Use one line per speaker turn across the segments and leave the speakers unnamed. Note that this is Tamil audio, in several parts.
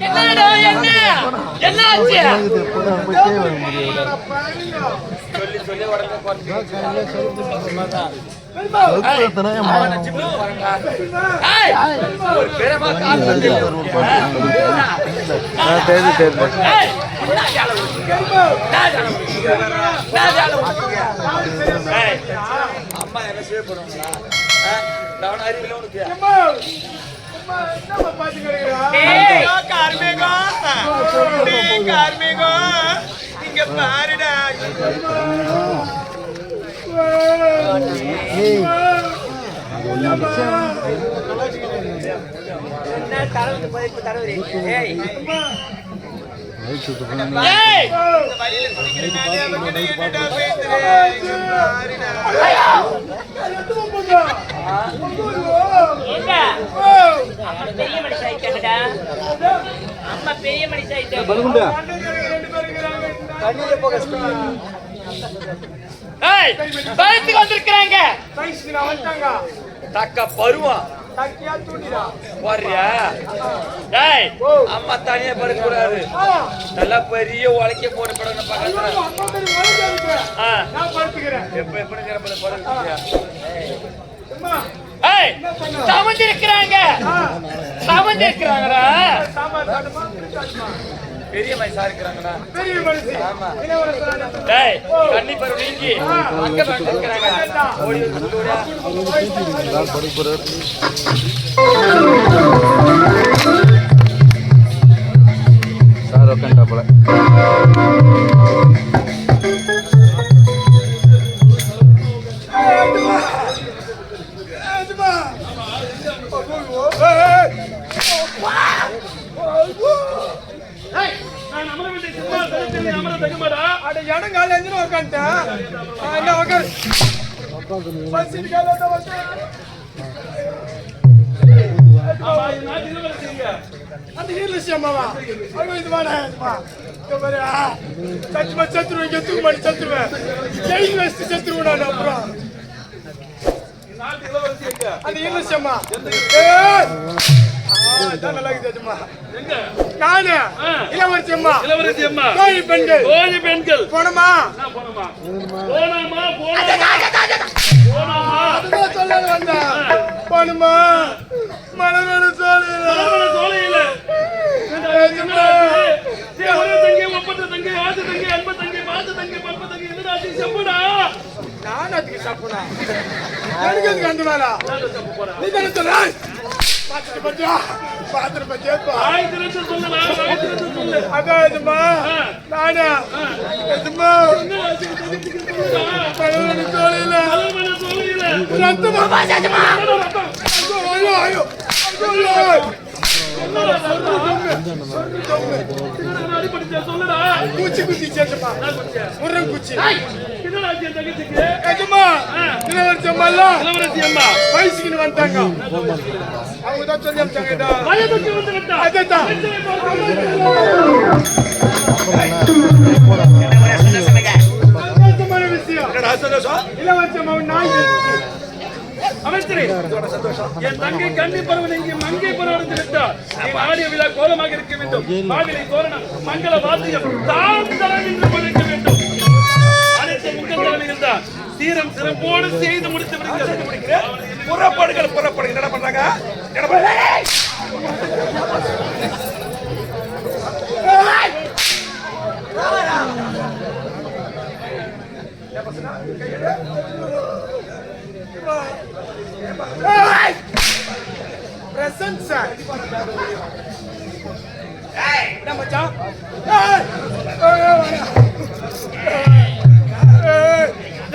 என்னடா என்ன என்ன ஆச்சு? சொல்லி சொல்லி உடனே போறீங்க. ஒரு பெருமா கால் பண்ணி அம்மா என்ன செய்ய போறாங்களா? நான் அறிவில உனக்கு இங்க பாருடா. பெரிய மனுஷன் வந்திருக்கிறாங்க. தக்க பருவம் அம்மா தனியா படுக்க கூடாது. நல்லா பெரிய உழைக்க போட்டு படம் சமந்திருக்கிறாங்க. சமந்திருக்கிறாங்களா? பெரிய மனுஷா இருக்கிறாங்களா? பெரிய மனுஷி. ஆமா. டேய் கண்ணி பரு நீங்கி அங்க வந்துக்கறாங்க. ஓடி வந்துடா. படி பரு. சாரோ கண்டா போல. என் தங்கை கண்ணி பருவன் இங்கே மங்கை பருவன் விட்டார். ஆடிய விழா கோலமாக இருக்க வேண்டும். மாவிலை தோரணம் மங்கள வாத்தியம் தான் தரம் என்று படைக்க வேண்டும். அனைத்து முகல் தலைமைகள் தான் சீரம் சிறப்போடு செய்து முடித்து விடுகிறேன். புறப்படுகள் புறப்படுகள் என்ன பண்றாங்க?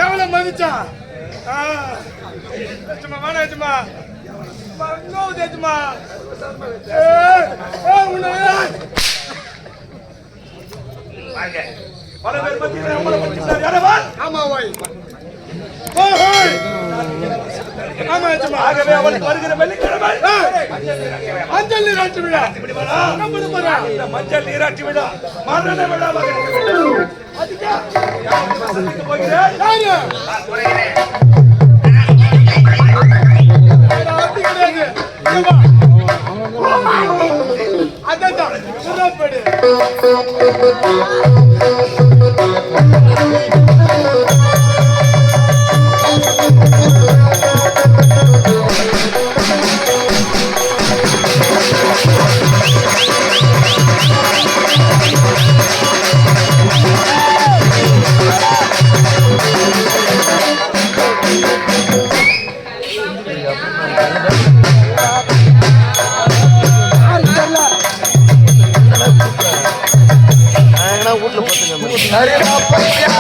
எவ்வளவு மதிச்சா பல பேர் மத்தியில் ஆமா ஆகவே அவளுக்கு வருகிற வெள்ளிக்கிழமை மஞ்சள் நீராட்டு விழா. மஞ்சள் நீராட்டு விழா மரண விழாவாக
அதான் புறப்படு.
வீட்டுல பாத்துங்க